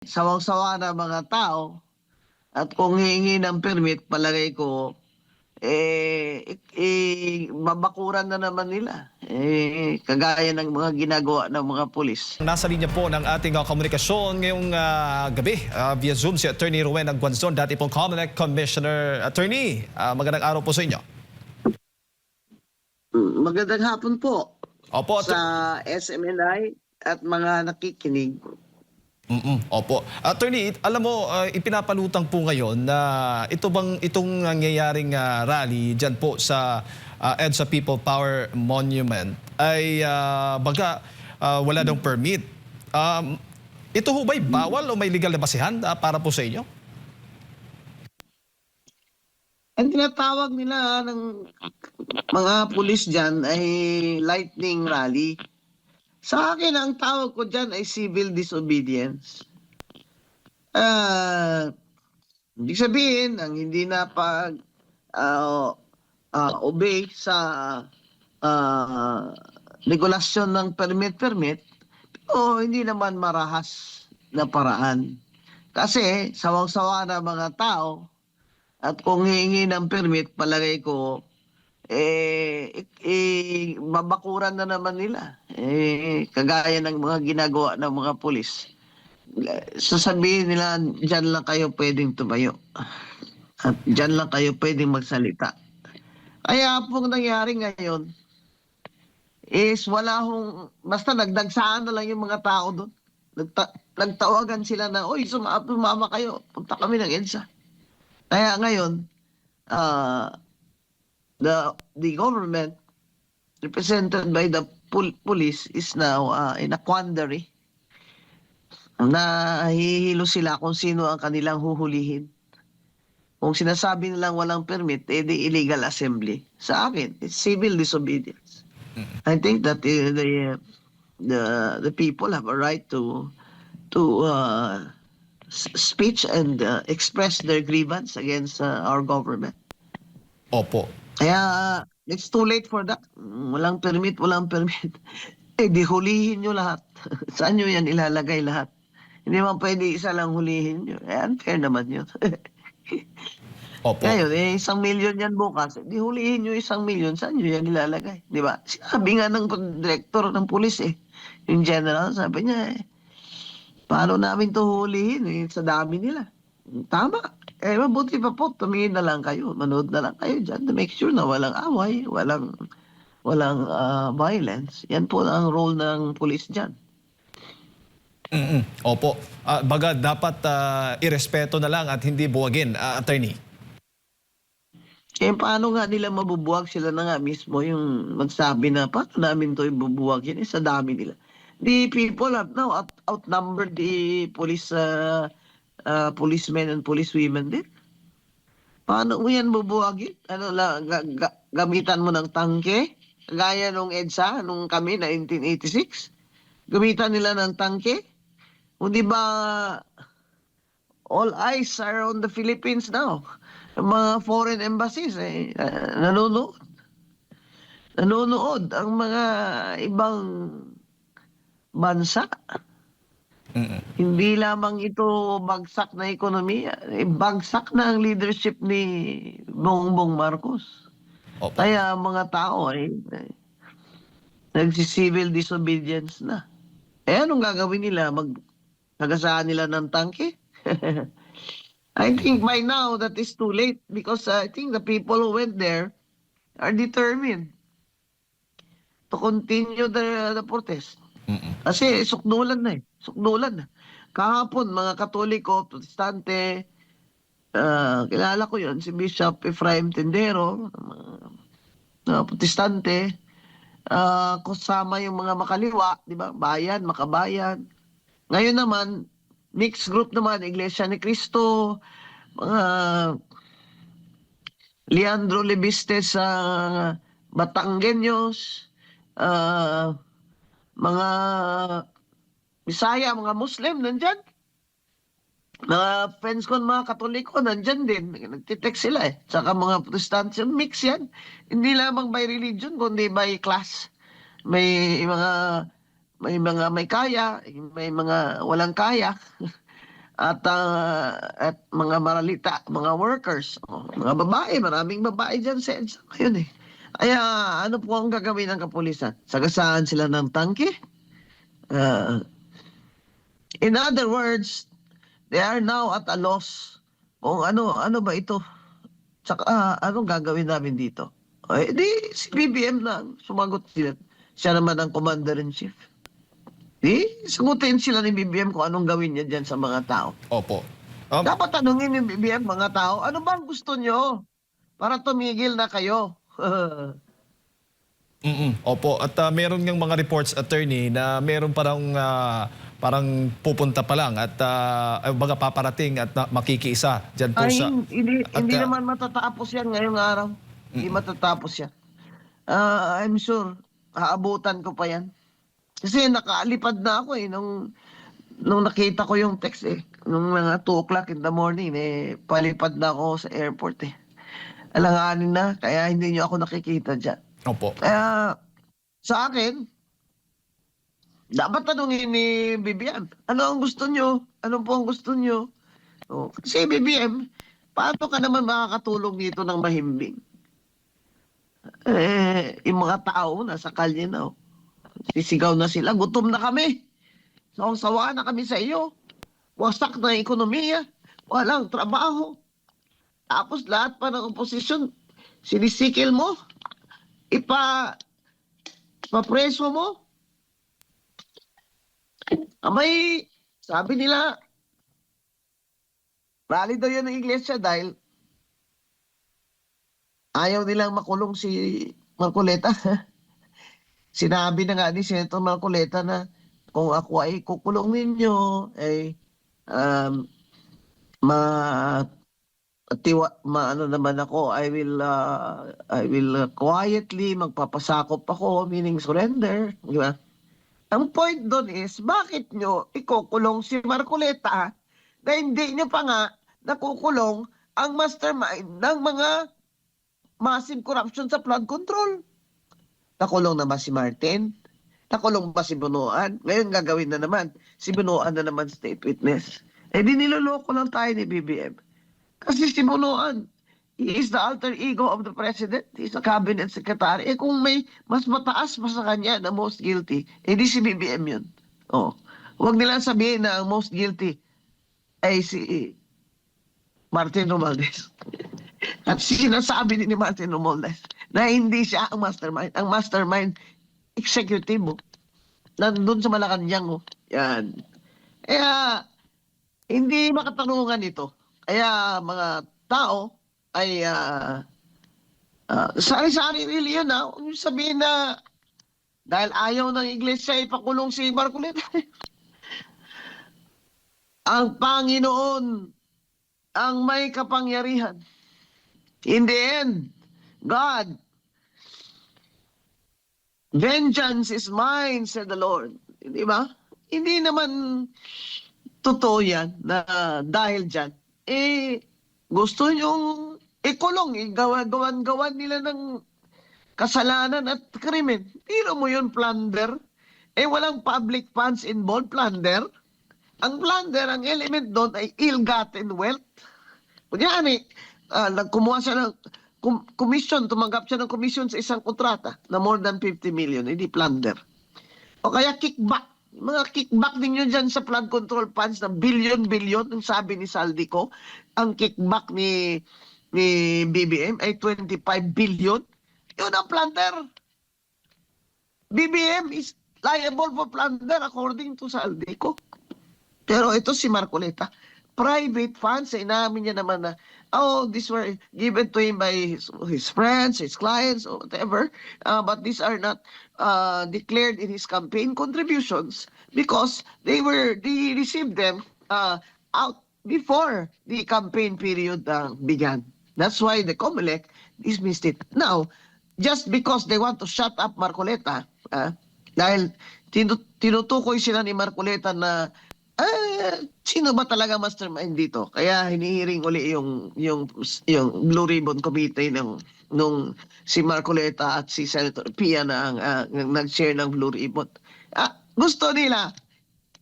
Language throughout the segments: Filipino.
Sawang-sawa na mga tao at kung hihingi ng permit, palagay ko, babakuran na naman nila. Kagaya ng mga ginagawa ng mga pulis. Nasa linya po ng ating komunikasyon ngayong gabi via Zoom si Attorney Rowena Guanzon, dati pong COMELEC Commissioner. Attorney, magandang araw po sa inyo. Magandang hapon po Opo, sa SMNI at mga nakikinig. Opo. Attorney, alam mo, ipinapalutang po ngayon na itong nangyayaring rally dyan po sa EDSA People Power Monument ay wala daw permit. Ito ho ba'y bawal o may legal na basihan para po sa inyo? Ang tinatawag nila ng mga pulis dyan ay lightning rally. Sa akin, ang tawag ko dyan ay civil disobedience. Ibig sabihin, ang hindi na obey sa regulasyon ng permit, o hindi naman marahas na paraan. Kasi sawang-sawa na mga tao at kung hihingi ng permit, palagay ko, babakuran na naman nila. Kagaya ng mga ginagawa ng mga pulis. Sasabihin nila, dyan lang kayo pwedeng tumayo. At dyan lang kayo pwedeng magsalita. Kaya pong nangyari ngayon, is basta nagdagsaan na lang yung mga tao doon. Nagtawagan sila na, oy, sumama kayo, punta kami ng EDSA. Kaya ngayon, the government represented by the police is now in a quandary. Nahihilo sila kung sino ang kanilang huhulihin. Kung sinasabi nilang walang permit, di illegal assembly. Sa akin, it's civil disobedience. I think that the people have a right to speech and express their grievance against our government. Opo. Kaya it's too late for that. Walang permit. Di hulihin nyo lahat. Saan nyo yan ilalagay lahat? Hindi man pwede isa lang hulihin nyo. Unfair naman yun. Opo. Ngayon, 1,000,000 yan bukas. Di hulihin nyo 1,000,000. Saan nyo yan ilalagay? Di ba? Sinabi nga ng director ng pulis yung general, sabi niya paano namin to hulihin? Sa dami nila. Tama. Mabuti pa po, tumingin na lang kayo. Manood na lang kayo dyan to make sure na walang away, walang violence. Yan po ang role ng pulis dyan. Opo. Baga dapat irespeto na lang at hindi buwagin, attorney. Paano nga nila mabubuwag? Sila na nga mismo yung magsabi na paano namin to ibubuwagin? Sa dami nila. The people have now outnumbered the policemen and policewomen din. Paano mo yan bubuwagin? Gamitan mo ng tangke? Gaya nung EDSA, nung kami, 1986. Gamitan nila ng tangke? O di ba all eyes are on the Philippines now? Mga foreign embassies nanonood. Nanonood ang mga ibang bansa. Hindi lamang ito bagsak na ekonomiya, bagsak na ang leadership ni Bongbong Marcos. Opo. Kaya mga tao nagsi-civil disobedience na. Anong gagawin nila? Tagasaan nila ng tangke? I think by now that is too late because I think the people who went there are determined to continue the protest. Kasi sukdulan na Sukdulan na. Kahapon, mga Katoliko, Protestante, kilala ko yon si Bishop Efraim Tendero, mga Protestante, kasama yung mga makaliwa, di ba? Bayan, makabayan. Ngayon naman, mixed group naman, Iglesia ni Cristo, mga Leandro Lebistes sa Batanggenyos, mga Bisaya, mga Muslim, nandyan. Mga friends ko, mga Katoliko, nandyan din. Nagtitext sila Saka mga Protestants, mix yan. Hindi lamang by religion, kundi by class. May mga may kaya, may mga walang kaya. at mga maralita, mga workers, mga babae, maraming babae dyan sa EDSA ngayon eh. Kaya ano po ang gagawin ng kapulisan? Sagasaan sila ng tangke? Uh, in other words, they are now at a loss kung ano ba ito. Tsaka anong gagawin namin dito? Eh, di si BBM na sumagot sila. Siya naman ang commander-in-chief. Di, sagutin sila ni BBM kung anong gawin niya dyan sa mga tao. Opo. Dapat tanungin ni BBM mga tao, ano bang gusto nyo para tumigil na kayo? Opo, at meron ngang mga reports, attorney, na meron parang pupunta pa lang at baga paparating at makikiisa dyan po Ay, sa... hindi naman matatapos yan ngayong araw. Hindi matatapos yan. I'm sure, haabutan ko pa yan. Kasi nakaalipad na ako eh, nung nakita ko yung text eh. Nung mga 2 o'clock in the morning eh, palipad na ako sa airport eh. Alanganin na, kaya hindi nyo ako nakikita dyan. Opo. Kaya sa akin, dapat tanungin ni BBM, ano ang gusto nyo? Ano po ang gusto nyo? Kasi BBM, paano ka naman makakatulong dito ng mahimbing? Yung mga tao nasa kalye na. Sisigaw na sila, gutom na kami. Sawa na kami sa iyo. Wasak na ekonomiya. Walang trabaho. Tapos lahat pa ng oposisyon, sinisikil mo. Papreso mo. Abay, sabi nila, rally daw yan ng iglesia dahil ayaw nilang makulong si Marcoleta. Sinabi na nga ni Senator Marcoleta na kung ako ay kukulong ninyo, ay ano naman ako, I will quietly magpapasakop ako, meaning surrender, di ba? Ang point doon is, bakit nyo ikukulong si Marcoleta na hindi nyo pa nga nakukulong ang mastermind ng mga massive corruption sa flood control? Nakulong na ba si Martin? Nakulong ba si Bunuan? Ngayon gagawin na naman. Si Bunuan na naman state witness. Eh di niloloko lang tayo ni BBM. Kasi si Bunuan, he is the alter ego of the president. He is a cabinet secretary. Eh kung may mas mataas pa sa kanya na most guilty, eh di si BBM yun. Huwag nilang sabihin na ang most guilty ay si Martin Romualdez. At sinasabi ni Martin Romualdez na hindi siya ang mastermind. Ang mastermind, executive. Nandun sa Malacanang. Yan. Kaya, hindi makatanungan ito. Kaya mga tao ay sari-sari really yun. Huwag niyo sabihin na dahil ayaw ng iglesia ipakulong si Marcoleta. Ang Panginoon ang may kapangyarihan. In the end, God, vengeance is mine, said the Lord. Di ba? Hindi naman totoo yan na dahil dyan, gusto nyong ikulong, gawan nila ng kasalanan at krimen. Tiro mo yun, plunder. Walang public funds involved, plunder. Ang plunder, ang element doon ay ill-gotten wealth. Kunyari, nagkumuha siya ng commission, tumanggap siya ng commission sa isang kontrata na more than 50 million, hindi plunder. O kaya kickback. Mga kickback ninyo dyan sa flood control funds na billion-billion, ang sabi ni Saldico, ang kickback ni BBM ay 25 billion. Yun ang plunder. BBM is liable for plunder according to Saldico. Pero ito si Marcoleta, private funds, inamin niya naman na, these were given to him by his friends, his clients, or whatever. But these are not declared in his campaign contributions because they received them out before the campaign period began. That's why the COMELEC dismissed it. Now, just because they want to shut up Marcoleta, dahil tinutukoy sila ni Marcoleta na sino ba talaga mastermind dito? Kaya hinihiring uli yung Blue Ribbon Committee nung si Marcoleta at si Senator Pia na nag-share ng Blue Ribbon. Gusto nila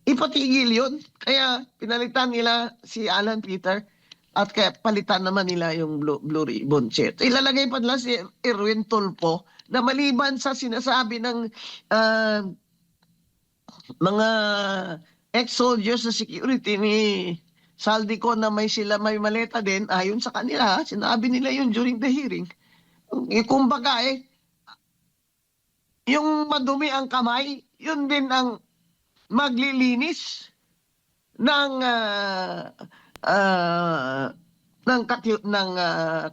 ipatigil yun. Kaya pinalitan nila si Alan Peter at kaya palitan naman nila yung Blue Ribbon Chat. Ilalagay pa nila si Erwin Tulfo na maliban sa sinasabi ng ah, mga ex-soldiers sa security ni Saldico na may maleta din, ayon sa kanila, sinabi nila yun during the hearing. Kumbaga yung madumi ang kamay, yun din ang maglilinis ng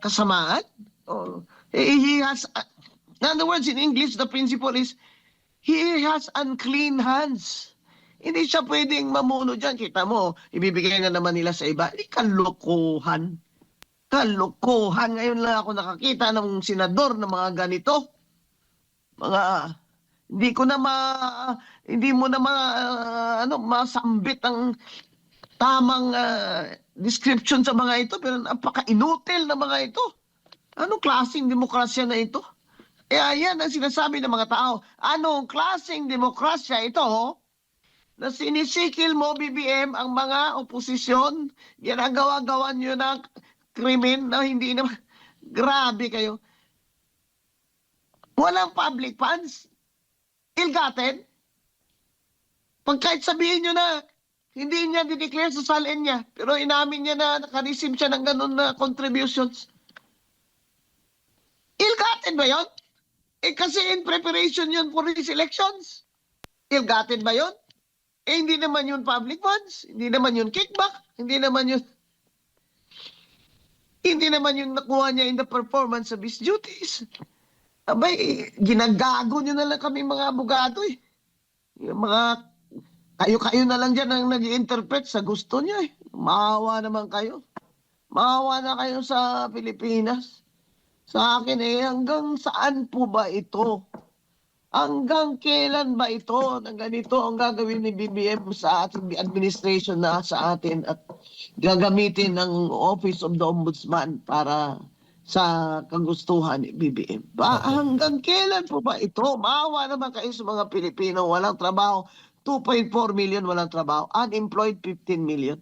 kasamaan. He has, in other words, in English, the principle is he has unclean hands. Hindi siya pwedeng mamuno dyan. Kita mo, ibibigay na naman nila sa iba. Kalokohan. Kalokohan. Ngayon lang ako nakakita ng senador ng mga ganito. Mga hindi mo na masambit ang tamang description sa mga ito, pero napaka-inutil na mga ito. Anong klaseng demokrasya na ito? Kaya yan ang sinasabi ng mga tao. Anong klaseng demokrasya ito na sinisikil mo, BBM, ang mga oposisyon, ginagawa-gawa nyo na krimen na hindi naman. Grabe kayo. Walang public funds. Ill-gotten. Pag kahit sabihin nyo na hindi niya dideclare sa salin niya, pero inamin niya na nakareceive siya ng ganun na contributions. Ill-gotten ba yun? Kasi in preparation yun for these elections. Ill-gotten ba yun? Hindi naman yun public funds. Hindi naman yun kickback. Hindi naman yun nakuha niya in the performance of his duties. Abay, ginagago nyo na lang kami mga abogado eh. Yung mga kayo na lang dyan ang nag-i-interpret sa gusto niya eh. Maawa naman kayo. Maawa na kayo sa Pilipinas. Sa akin eh, hanggang saan po ba ito? Hanggang kailan ba ito na ganito ang gagawin ni BBM sa ating administration na sa atin at gagamitin ng Office of the Ombudsman para sa kagustuhan ni BBM? Hanggang kailan po ba ito? Maawa naman kayo sa mga Pilipino, walang trabaho. 2.4 million walang trabaho. Unemployed, 15 million.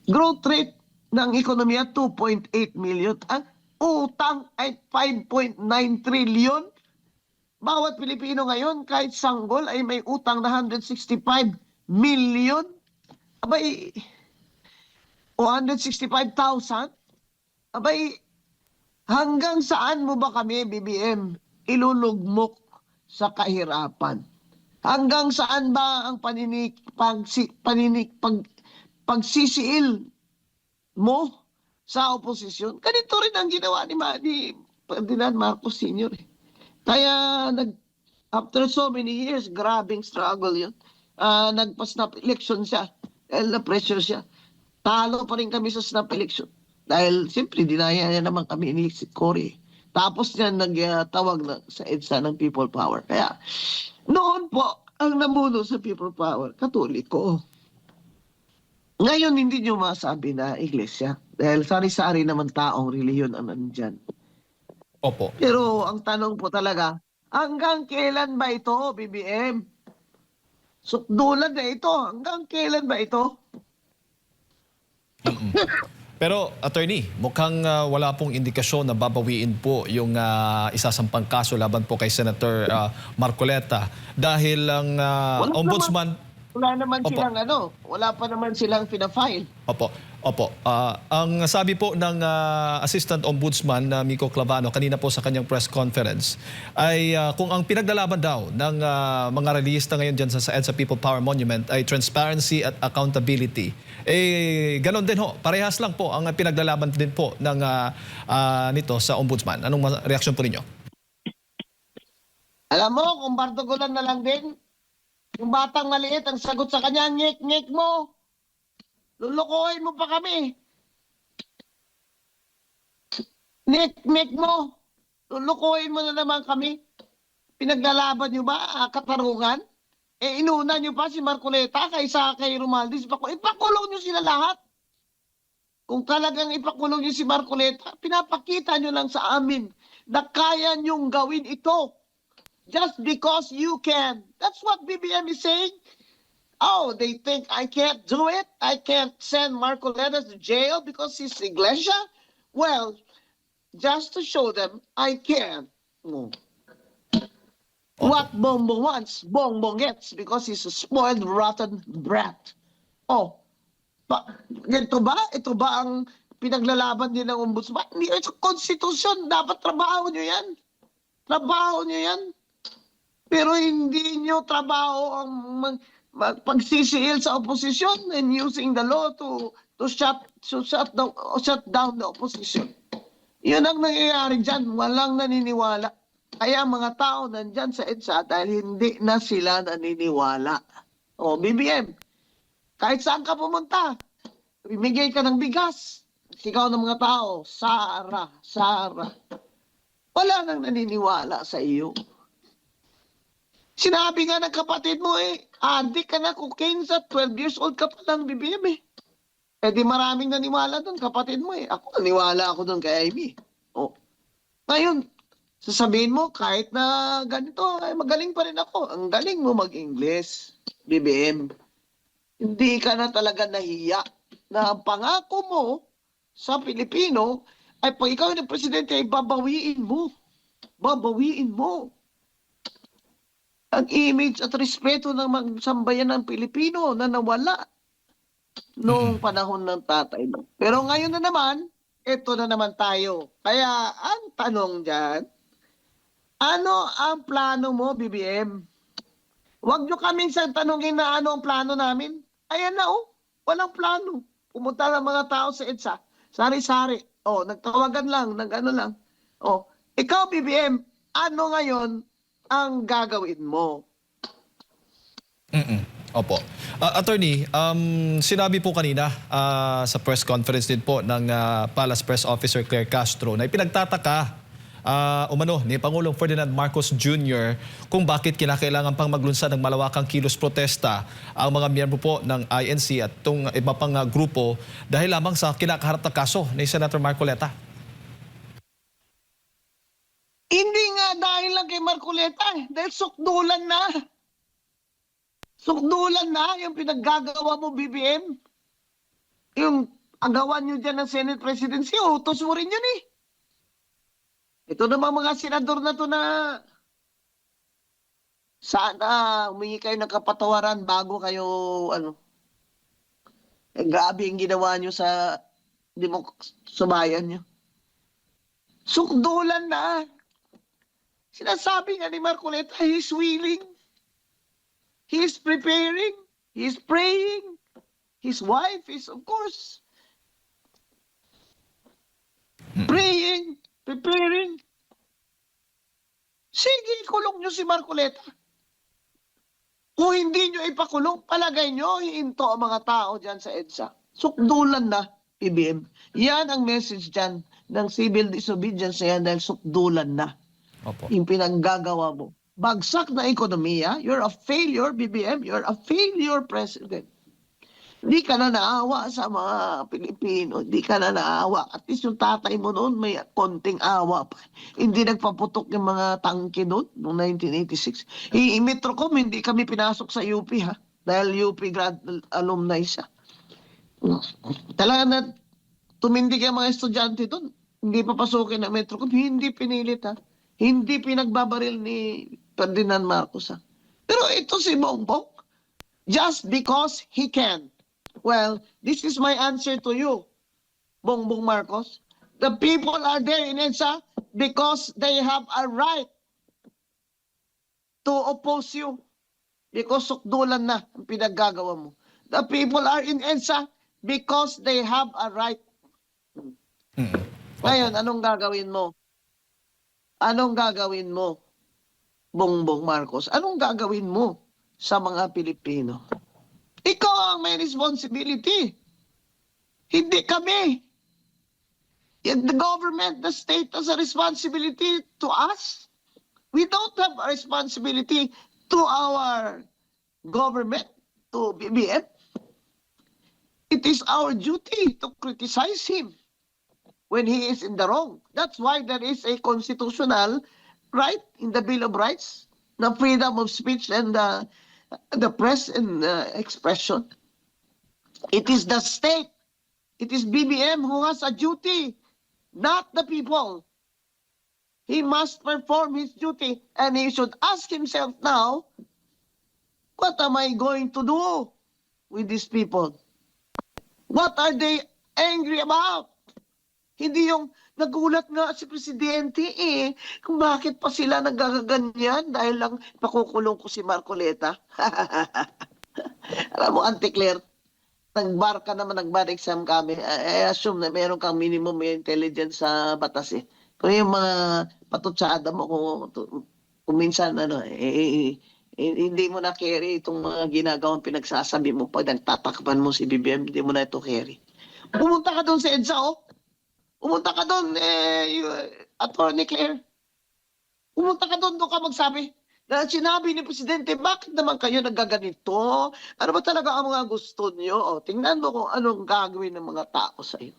Growth rate ng ekonomiya, 2.8 million. Ang utang ay 5.9 trillion. Bawat Pilipino ngayon, kahit sanggol, ay may utang na 165 million. Abay, o 165,000. Abay, hanggang saan mo ba kami, BBM, ilulugmok sa kahirapan? Hanggang saan ba ang pagsisiil mo sa oposisyon? Ganito rin ang ginawa ni Ferdinand Marcos Sr. Kaya after so many years, grabing struggle yun. Nagpa-snap election siya dahil na-pressure siya. Talo pa rin kami sa snap election. Dahil siyempre, dinaya niya naman kami ni Cory. Tapos niya nagtawag na sa EDSA ng People Power. Kaya noon po, ang namuno sa People Power, Katoliko. Ngayon, hindi niyo masabi na iglesia. Dahil sari-sari naman taong reliyon ang nandyan. Opo. Pero ang tanong po talaga, hanggang kailan ba ito, BBM? Sukdulan na ito. Hanggang kailan ba ito? Pero, attorney, mukhang wala pong indikasyon na babawiin po yung isasampang kaso laban po kay Senator Marcoleta dahil ang ombudsman... Wala pa naman silang pina-file. Opo. Ang sabi po ng Assistant Ombudsman Miko Clavano kanina po sa kanyang press conference ay kung ang pinaglalaban daw ng mga relihista ngayon dyan sa EDSA People Power Monument ay transparency at accountability. Ganon din ho. Parehas lang po ang pinaglalaban din po ng nito sa Ombudsman. Anong reaksyon po ninyo? Alam mo, kung partikulan na lang din, yung batang maliit, ang sagot sa kanya, ngek-ngek mo. Lulukohin mo pa kami. Ngek-ngek mo. Lulukohin mo na naman kami. Pinaglalaban nyo ba, katarungan? Inuna nyo pa si Marcoleta kaysa kay Romualdez. Ipakulong nyo sila lahat. Kung talagang ipakulong nyo si Marcoleta, pinapakita nyo lang sa amin na kaya nyong gawin ito. Just because you can. That's what BBM is saying. Oh, they think I can't do it? I can't send Marcoleta to jail because he's Iglesia? Well, just to show them I can. Oh. Opo. What Bongbong wants, Bongbong gets because he's a spoiled, rotten brat. Oh, ganito ba? Ito ba ang pinaglalaban din ng ombudsman? Hindi, ito konstitusyon. Dapat trabaho nyo yan. Trabaho nyo yan. Pero hindi nyo trabaho ang pagsisiil sa oposisyon and using the law to shut down the opposition. Yun ang nangyayari dyan. Walang naniniwala. Kaya mga tao nandyan sa EDSA dahil hindi na sila naniniwala. O, BBM, kahit saan ka pumunta, bimigay ka ng bigas. Sigaw ng mga tao, Sara, Sara. Wala nang naniniwala sa iyo. Sinabi nga ng kapatid mo adik ka na cocaine sa 12 years old ka pa lang, BBM Eh di maraming naniwala doon, kapatid mo Ako, naniwala ako doon kay Amy. O, ngayon, sasabihin mo, kahit na ganito, magaling pa rin ako. Ang galing mo mag-English, BBM. Hindi ka na talaga nahiya na ang pangako mo sa Pilipino ay pag ikaw yung presidente ay babawiin mo. Babawiin mo. Ang image at respeto ng sambayan ng Pilipino na nawala noong panahon ng tatay mo. Pero ngayon na naman, ito na naman tayo. Kaya ang tanong dyan, ano ang plano mo, BBM? Huwag nyo kaming tanongin na ano ang plano namin. Ayan na walang plano. Pumunta ng mga tao sa EDSA. Sari-sari. Nagtawagan lang, nag-ano lang. Ikaw, BBM, ano ngayon ang gagawin mo? Opo. Attorney, sinabi po kanina sa press conference din po ng Palace Press Officer Claire Castro na ipinagtataka umano ni Pangulong Ferdinand Marcos Jr. kung bakit kinakailangan pang maglunsad ng malawakang kilos protesta ang mga miyembro po ng INC at itong iba pang grupo dahil lamang sa kinakaharap na kaso ni Senator Marcoleta. Hindi nga dahil lang kay Marcoleta dahil sukdulan na. Sukdulan na yung pinaggagawa mo, BBM. Yung agawan nyo dyan ng Senate Presidency, utos mo rin yun Ito naman mga senador na to na sana humingi kayo ng kapatawaran bago kayo, grabe yung ginawa nyo sa subayan nyo. Sukdulan na. Sinasabi nga ni Marcoleta, he's willing. He's preparing. He's praying. His wife is, of course, praying, preparing. Sige, kulong nyo si Marcoleta. Kung hindi nyo ipakulong, palagay nyo, hiinto ang mga tao dyan sa EDSA. Sukdulan na, PBM. Yan ang message dyan ng civil disobedience yan dahil sukdulan na. Opo. Yung pinanggagawa mo. Bagsak na ekonomiya, you're a failure, BBM. You're a failure, President. Hindi ka na naawa sa mga Pilipino. Hindi ka na naawa. At least yung tatay mo noon may konting awa pa. Hindi nagpaputok yung mga tangke noon noong 1986. Metrocom, hindi kami pinasok sa UP dahil UP grad alumni siya. Talaga na tumindig yung mga estudyante doon. Hindi papasukin ng Metrocom. Hindi pinilit Hindi pinagbabaril ni Ferdinand Marcos Pero ito si Bongbong, just because he can. Well, this is my answer to you, Bongbong Marcos. The people are there in EDSA because they have a right to oppose you. Because sukdulan na ang pinaggagawa mo. The people are in EDSA because they have a right. Ngayon, anong gagawin mo? Anong gagawin mo, Bongbong Marcos? Anong gagawin mo sa mga Pilipino? Ikaw ang may responsibility. Hindi kami. The government, the state has a responsibility to us. We don't have a responsibility to our government, to BBM. It is our duty to criticize him when he is in the wrong. That's why there is a constitutional right in the Bill of Rights, the freedom of speech and the press and expression. It is the state. It is BBM who has a duty, not the people. He must perform his duty, and he should ask himself now, what am I going to do with these people? What are they angry about? Hindi yung nagulat nga si Presidente kung bakit pa sila nagkaganyan dahil lang pakukulong ko si Marcoleta. Alam mo, Auntie Claire, nag-bar ka naman, nag-bar exam kami. I assume na meron kang minimum intelligence sa batas eh. Pero yung mga patutsada mo, kung minsan hindi mo na carry itong mga ginagawang pinagsasabi mo pag nagtatakpan mo si BBM, hindi mo na ito carry. Pumunta ka doon sa EDSA, oh. Pumunta ka doon, Attorney Claire. Pumunta ka doon ka magsabi. Na sinabi ni Presidente, bakit naman kayo nagaganito? Ano ba talaga ang mga gusto niyo? O, tingnan mo kung anong gagawin ng mga tao sa iyo.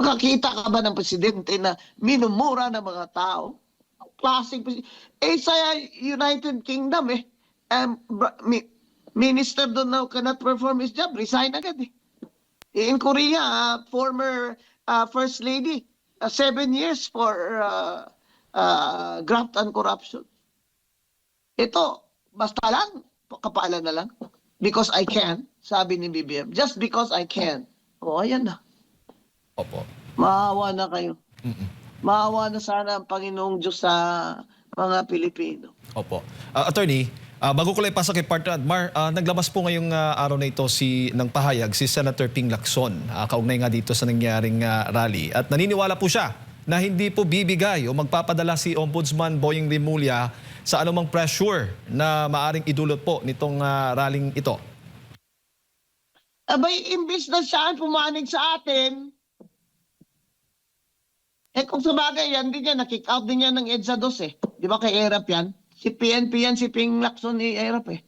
Makakita ka ba ng Presidente na minumura ng mga tao? Klaseng Presidente. Sa United Kingdom, minister doon na cannot perform his job, resign agad eh. In Korea, former First Lady, 7 years for graft and corruption. Ito, basta lang, kapalan na lang. Because I can, sabi ni BBM. Just because I can. O, ayan na. Opo. Maawa na kayo. Maawa na sana ang Panginoong Diyos sa mga Pilipino. Opo. Attorney, bago ko lang ipasa kay Partner Admar, naglabas po ngayong araw na ito ng pahayag si Senator Ping Lacson, kaugnay nga dito sa nangyaring rally. At naniniwala po siya na hindi po bibigay o magpapadala si Ombudsman Boying Rimulya sa anumang pressure na maaring idulot po nitong rallying ito. Abay, imbis na siya ang pumanig sa atin, kung sa bagay yan, din yan, nakick out din yan ng EDSA 2 Di ba kay ERAP yan? Si PNP yan, si Ping Lacson ni ERAP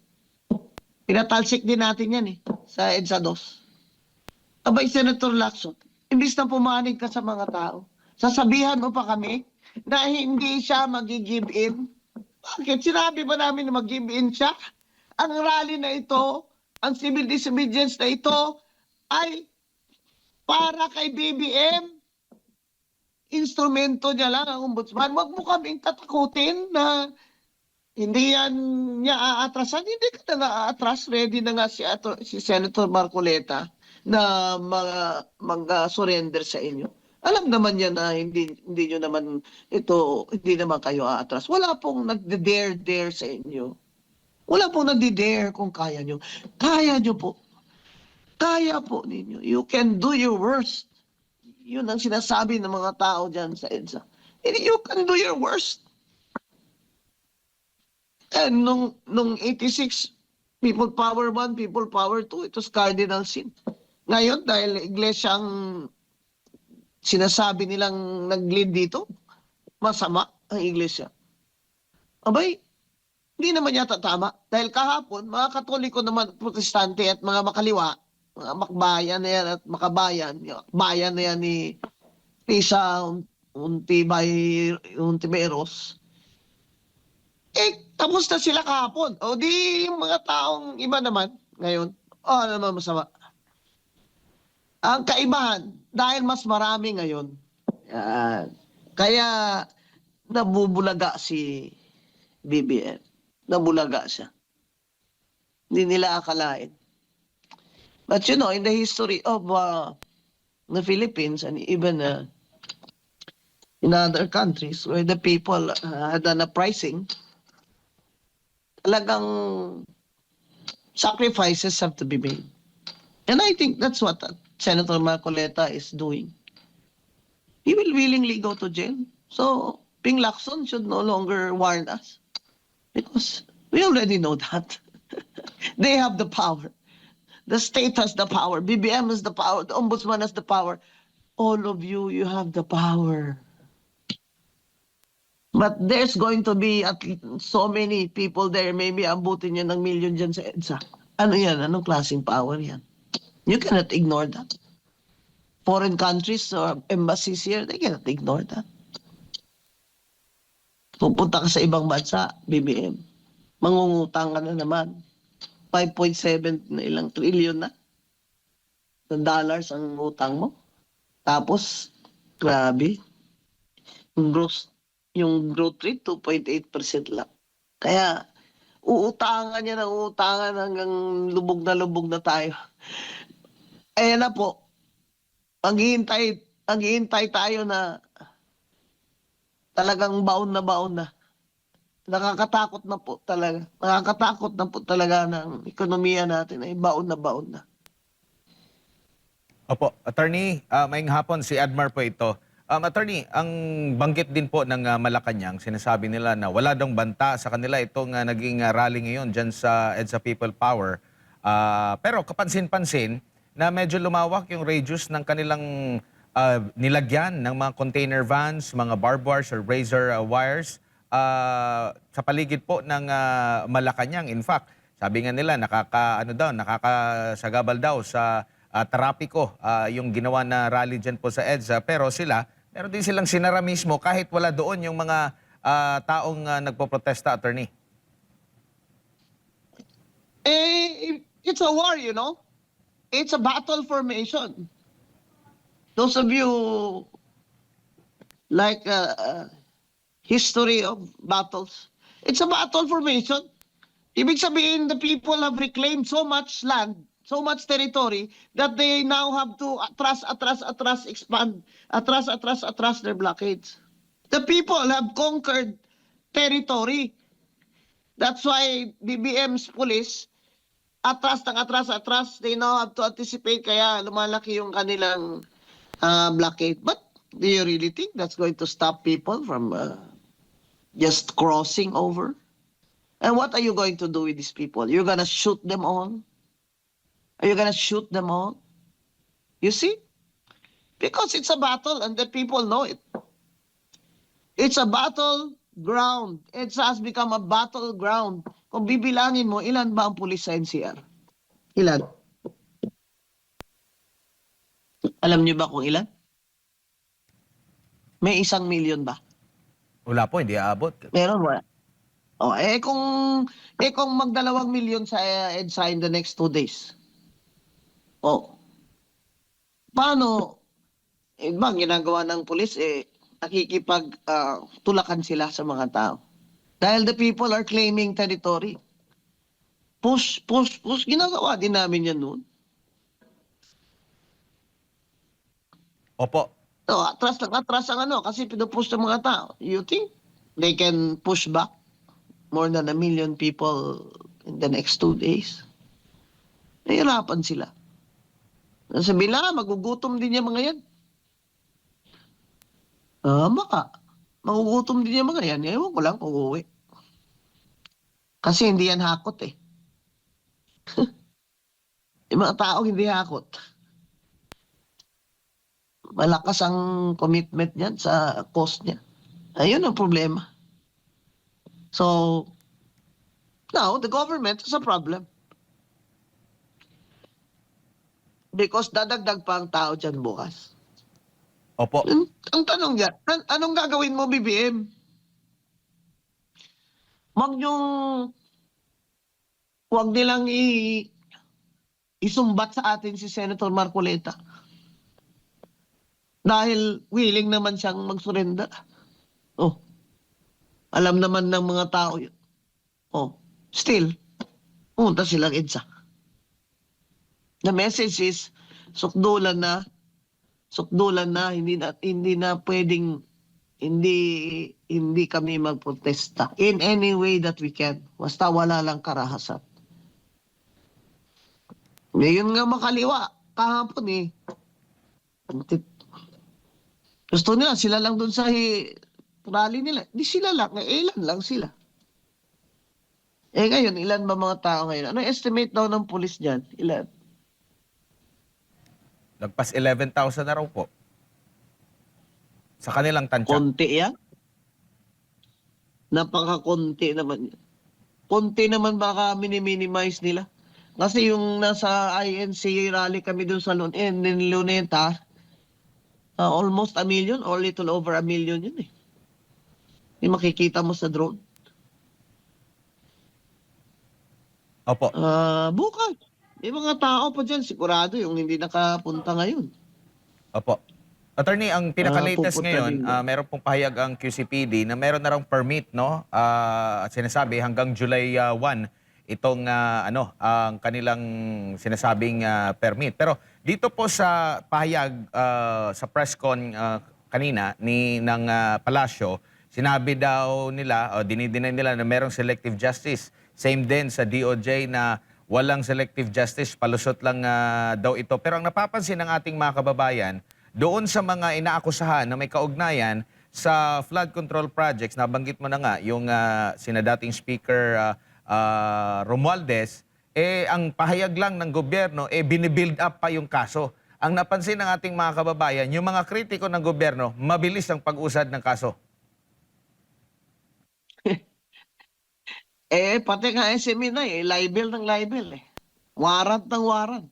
Pinatalsik din natin yan sa EDSA 2. Abay, Senator Lacson, imbis na pumanig ka sa mga tao, sasabihan mo pa kami na hindi siya mag-give in. Bakit? Sinabi ba namin na mag-give in siya? Ang rally na ito, ang civil disobedience na ito, ay para kay BBM. Instrumento niya lang ang ombudsman. Huwag mo kaming tatakutin na hindi yan niya aatrasan. Hindi ka na aatras. Ready na nga si Senator Marcoleta na mag-surrender sa inyo. Alam naman niya na hindi nyo naman ito, hindi naman kayo aatras. Wala pong nagde-dare sa inyo. Wala pong nagde-dare kung kaya nyo. Kaya nyo po. Kaya po ninyo. You can do your worst. Yun ang sinasabi ng mga tao dyan sa EDSA. You can do your worst. And nung 86, People Power 1, People Power 2, it was cardinal sin. Ngayon, dahil iglesyang sinasabi nilang nag-lead dito, masama ang iglesia. Abay, hindi naman yata tama. Dahil kahapon, mga Katoliko naman, Protestante at mga makaliwa, mga makbayan na yan at makabayan, bayan na yan ni Risa Untiveros, tapos na sila kahapon. O di yung mga taong iba naman ngayon, naman masama. Ang kaibahan, dahil mas marami ngayon, kaya nabubulaga si BBM. Nabulaga siya. Hindi nila akalain. But you know, in the history of the Philippines and even in other countries where the people had done uprising, talagang sacrifices have to be made. And I think that's what Senator Marcoleta is doing. He will willingly go to jail. So, Ping Lacson should no longer warn us. Because we already know that. They have the power. The state has the power. BBM has the power. The Ombudsman has the power. All of you, you have the power. But there's going to be at so many people there. Maybe abutin niya ng million dyan sa EDSA. Ano yan? Anong klaseng power yan? You cannot ignore that. Foreign countries or embassies here, they cannot ignore that. Pupunta ka sa ibang bansa, BBM. Mangungutang ka na naman. 5.7 na ilang trillion na dollars ang utang mo. Tapos, grabe, yung growth rate, 2.8% lang. Kaya, uutangan niya ng uutangan hanggang lubog na tayo. Ayan na po, maghihintay tayo na talagang baon na. Nakakatakot na po talaga. Nakakatakot na po talaga ng ekonomiya natin ay baon na. Opo, Attorney, maayong hapon, si Admar po ito. Attorney, ang banggit din po ng Malacanang, sinasabi nila na wala daw banta sa kanila itong naging rally ngayon dyan sa EDSA People Power. Pero kapansin-pansin na medyo lumawak yung radius ng kanilang nilagyan ng mga container vans, mga barbed wires or razor wires sa paligid po ng Malacanang. In fact, sabi nga nila nakakasagabal daw sa trapiko yung ginawa na rally dyan po sa EDSA. Pero sila, meron din silang sinara mismo kahit wala doon yung mga taong nagpoprotesta, Attorney. It's a war, you know. It's a battle formation. Those of you like history of battles, it's a battle formation. Ibig sabihin, the people have reclaimed so much land, so much territory, that they now have to expand, atras their blockades. The people have conquered territory. That's why BBM's police, atras, they now have to anticipate, kaya lumalaki yung kanilang blockade. But do you really think that's going to stop people from just crossing over? And what are you going to do with these people? You're gonna shoot them all? Are you gonna shoot them all? You see? Because it's a battle and the people know it. It's a battleground. It has become a battleground. Kung bibilangin mo, ilan ba ang pulis sa NCR? Ilan? Alam niyo ba kung ilan? May 1,000,000 ba? Wala po, hindi aabot. Meron ba? Oh, kung mag2,000,000 sa EDSA in the next 2 days. Oh. Paano bang ginagawa ng pulis nakikipag tulakan sila sa mga tao? Dahil the people are claiming territory. Push. Ginagawa din namin yan noon. Opo. So, atras ang kasi pinupush ng mga tao. You think they can push back more than 1,000,000 people in the next 2 days? Nahihirapan sila. Sabi nila, magugutom din yung mga yan. Baka. Magugutom din yung mga yan. Ewan ko lang kung uuwi. Kasi hindi yan hakot eh. Yung mga tao hindi hakot. Malakas ang commitment niyan sa cost niya. Ayun ang problema. So, now, the government has a problem. Because dadagdag pa ang tao dyan bukas. Opo. Ang tanong niya, anong gagawin mo, BBM? Huwag nilang isumbat sa atin si Senator Marcoleta. Dahil willing naman siyang magsurrender. Oh, alam naman ng mga tao yun. Oh, still, pumunta silang EDSA. The message is, sukdulan na, hindi na pwedeng, hindi kami magprotesta in any way that we can. Basta wala lang karahasan. Ngayon nga makaliwa, kahapon gusto nila, sila lang doon sa rally nila. Di sila lang, ilan lang sila. Ngayon, ilan ba mga tao ngayon? Ano estimate daw ng pulis dyan? Ilan? Lagpas 11,000 na raw po. Sa kanilang tansya. Konti yan? Napaka-konti naman yan. Konti naman baka minimize nila. Kasi yung nasa INC rally kami doon sa Luneta, almost 1,000,000 or little over 1,000,000 yun eh. Yung makikita mo sa drone. Opo. Bukas. May mga tao pa dyan, sigurado yung hindi nakapunta ngayon. Opo. Attorney, ang pinaka-latest Pupunta ngayon, din yan. meron pong pahayag ang QCPD na meron na raw permit, no? At sinasabi hanggang July 1 itong ang kanilang sinasabing permit. Pero dito po sa pahayag sa press con kanina ng Palasyo, sinabi daw nila o dinideny nila na merong selective justice. Same din sa DOJ na walang selective justice, palusot lang daw ito. Pero ang napapansin ng ating mga kababayan, doon sa mga inaakusahan na may kaugnayan sa flood control projects, nabanggit mo na nga yung sina dating Speaker Romualdez, ang pahayag lang ng gobyerno, binibuild up pa yung kaso. Ang napansin ng ating mga kababayan, yung mga kritiko ng gobyerno, mabilis ang pag-usad ng kaso. Pati nga SME na libel ng libel Warrant ng warrant.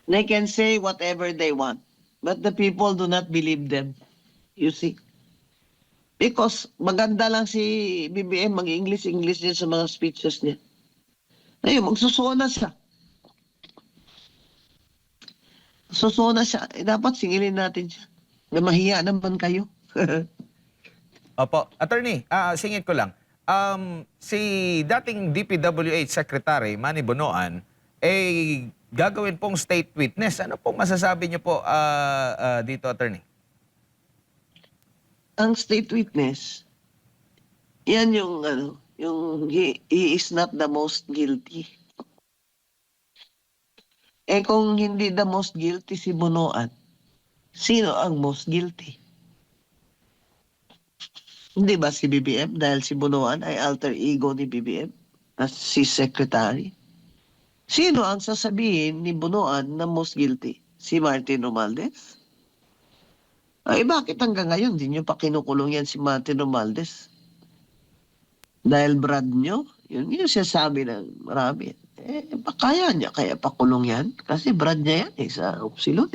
They can say whatever they want, but the people do not believe them. You see? Because maganda lang si BBM mag-English din sa mga speeches niya. Ayun, magsusuna siya. Susuna siya. Dapat singilin natin siya. Na mahiya naman kayo. Opo. Attorney, singit ko lang. Si dating DPWH Secretary Manny Bonoan, gagawin pong state witness. Ano pong masasabi niyo po dito, Attorney? Ang state witness, yan yung he is not the most guilty. Kung hindi the most guilty si Bonoan, sino ang most guilty? Hindi ba si BBM dahil si Bonoan ay alter ego ni BBM as si secretary? Sino ang sasabihin ni Bonoan na most guilty? Si Martin Romualdez? Bakit hanggang ngayon di nyo pa kinukulong yan si Martin Romualdez? Dahil brad nyo? Yun yung sinasabi ng marami. Kaya niya, kaya pakulong yan? Kasi brad niya yan sa Upsilon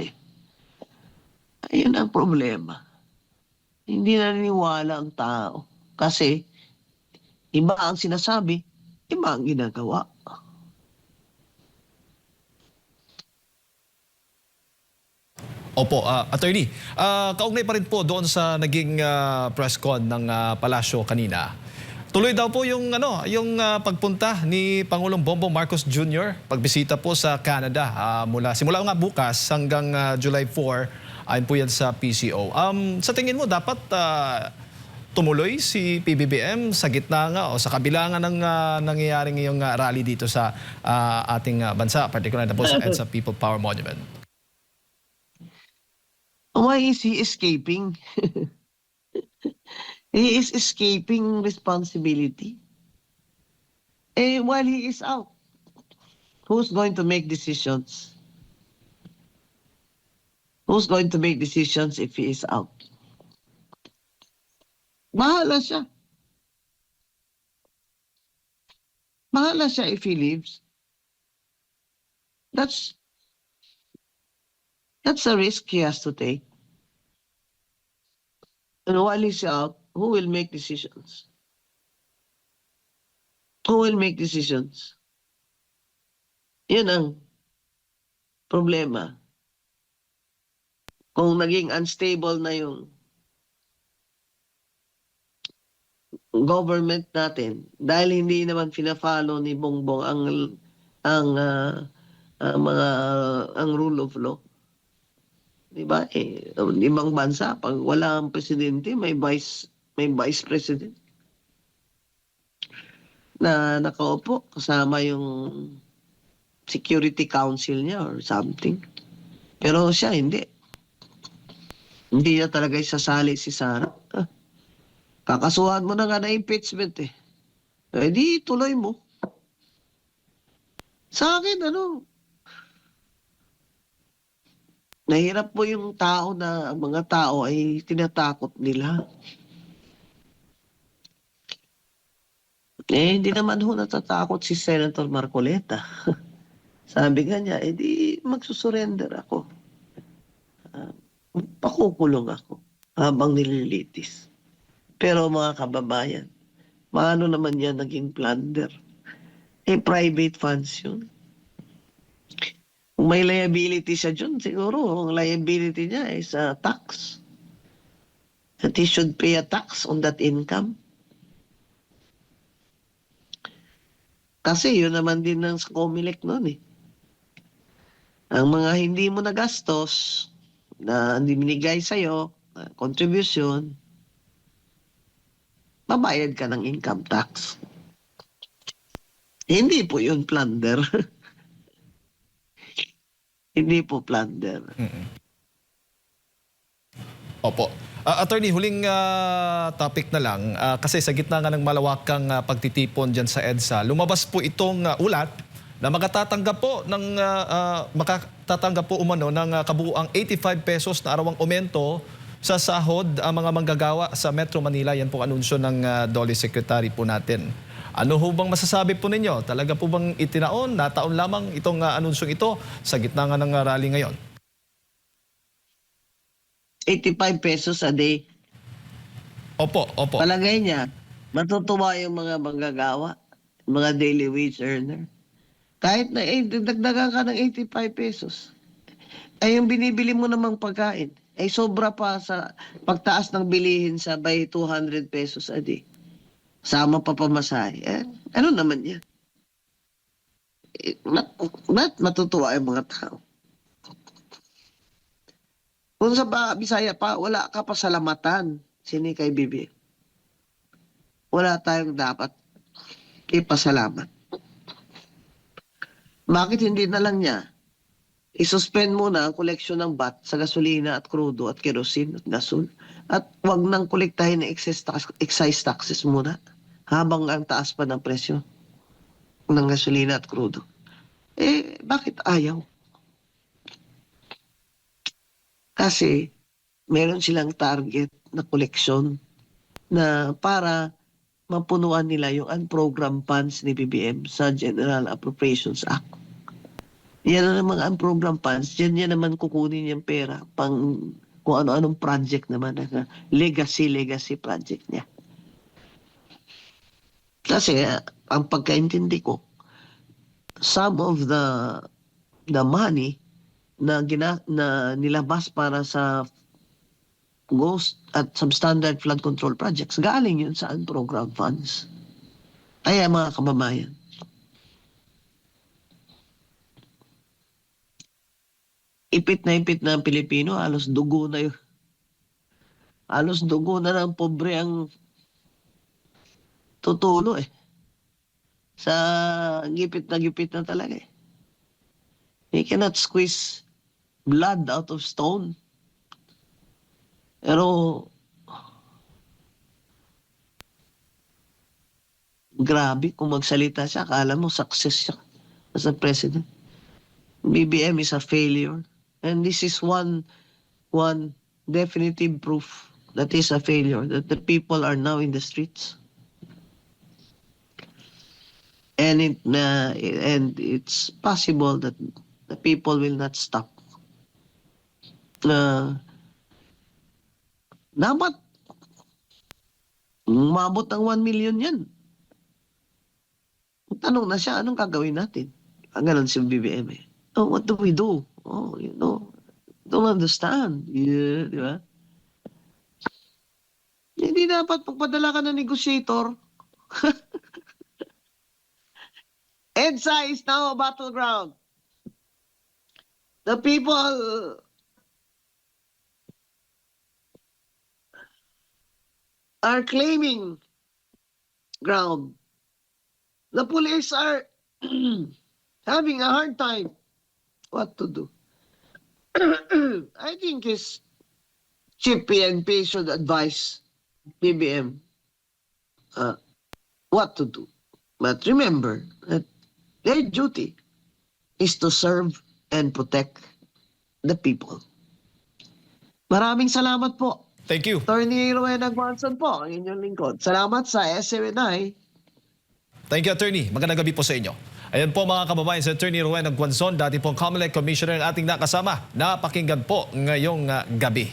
Ayun ang problema. Hindi naniniwala ang tao. Kasi iba ang sinasabi, iba ang ginagawa. Opo, attorney. Kaugnay pa rin po doon sa naging press con ng Palasyo kanina. Tuloy daw po yung pagpunta ni Pangulong Bongbong Marcos Jr. pagbisita po sa Canada simula nga bukas hanggang July 4. Ayon po yan sa PCO. Sa tingin mo dapat tumuloy si PBBM sa gitna nga o sa kabila nga ng nangyayaring ngayong rally dito sa ating bansa, particular na po sa EDSA People Power Monument? Why is he escaping? He is escaping responsibility. While he is out, who's going to make decisions? Who's going to make decisions if he is out? Bahala siya. Bahala siya if he leaves. That's a risk he has to take. And while he's out, who will make decisions? Who will make decisions? Yan ang problema. Kung naging unstable na yung government natin, dahil hindi naman pina-follow ni Bongbong ang rule of law. Diba? Ibang bansa, pag wala ang presidente, may vice president na nakaupo kasama yung security council niya or something. Pero siya hindi. Hindi niya talaga isasali si Sara. Kakasuhan mo na nga na impeachment di tuloy mo. Sa akin, nahirap po yung ang mga tao ay tinatakot nila. Hindi naman natatakot si Senator Marcoleta. Sabi nga niya, di magsusurrender ako. Pakukulong ako habang nililitis. Pero mga kababayan, Paano naman yan naging plunder? Private funds yun. Kung may liability siya dyan, siguro ang liability niya is tax. That he should pay a tax on that income. Kasi yun naman din ng COMELEC noon eh. Ang mga hindi mo nagastos, na hindi binigay sa'yo, contribution, babayad ka ng income tax. Hindi po yun plunder. Hindi po plunder. Opo. Attorney, huling topic na lang. Kasi sa gitna nga ng malawakang pagtitipon dyan sa EDSA, lumabas po itong ulat na makatatanggap po umano ng kabuuang 85 pesos na arawang aumento sa sahod ang mga manggagawa sa Metro Manila. Yan po anunsyo ng DOLE Secretary po natin. Ano ho bang masasabi po ninyo? Talaga po bang itinaon, nataon lamang itong anunsyong ito sa gitna nga ng rally ngayon? 85 pesos a day. Opo, opo. Palagay niya, matutuwa yung mga manggagawa, mga daily wage earner. Kahit na dagdagan ka ng 85 pesos, ay yung binibili mo namang pagkain, ay sobra pa sa pagtaas ng bilihin sa by 200 pesos a day. Sama pa pamasahe. Ano naman yan? Matutuwa yung mga tao. Kung sa Bisaya pa, wala ka pasalamatan, sini kay Bibi. Wala tayong dapat ipasalamat. Bakit hindi na lang niya isuspend muna ang koleksyon ng VAT sa gasolina at krudo at kerosene at gasol at wag nang kolektahin ng excise taxes muna habang ang taas pa ng presyo ng gasolina at krudo. Bakit ayaw? Kasi meron silang target na koleksyon na para mapunuan nila yung unprogrammed funds ni BBM sa General Appropriations Act. Yan na naman ang unprogrammed funds, yan naman kukunin yung pera pang kung ano-anong project naman, legacy project niya. Kasi ang pagkaintindi ko, some of the money na nilabas para sa ghost at substandard flood control projects, galing yun sa unprogrammed funds. Kaya mga kababayan, ipit na ang Pilipino, halos dugo na yun. Halos dugo na ng pobre ang tutulo eh. Sa gipit na talaga eh. You cannot squeeze blood out of stone. Pero grabe kung magsalita siya, akala mo success siya as a president. BBM is a failure. And this is one definitive proof that is a failure, that the people are now in the streets. And it's possible that the people will not stop. Dapat umabot ng 1 million yan. Tanong na siya, anong gagawin natin? Ganun si BBM eh. Oh, what do we do? Oh, don't understand. Yeah, di ba? Hindi dapat pagpadala ka ng negotiator. EDSA is now a battleground. The people are claiming ground. The police are having a hard time what to do. I think his chief PNP should advise BBM what to do. But remember that their duty is to serve and protect the people. Maraming salamat po. Thank you. Attorney Rowena Guanzon po, ang inyong lingkod. Salamat sa SMNI. Thank you, Attorney. Magandang gabi po sa inyo. Ayan po mga kababayan, sa Attorney Rowena Guanzon, dati pong COMELEC Commissioner ating nakasama. Napakinggan po ngayong gabi.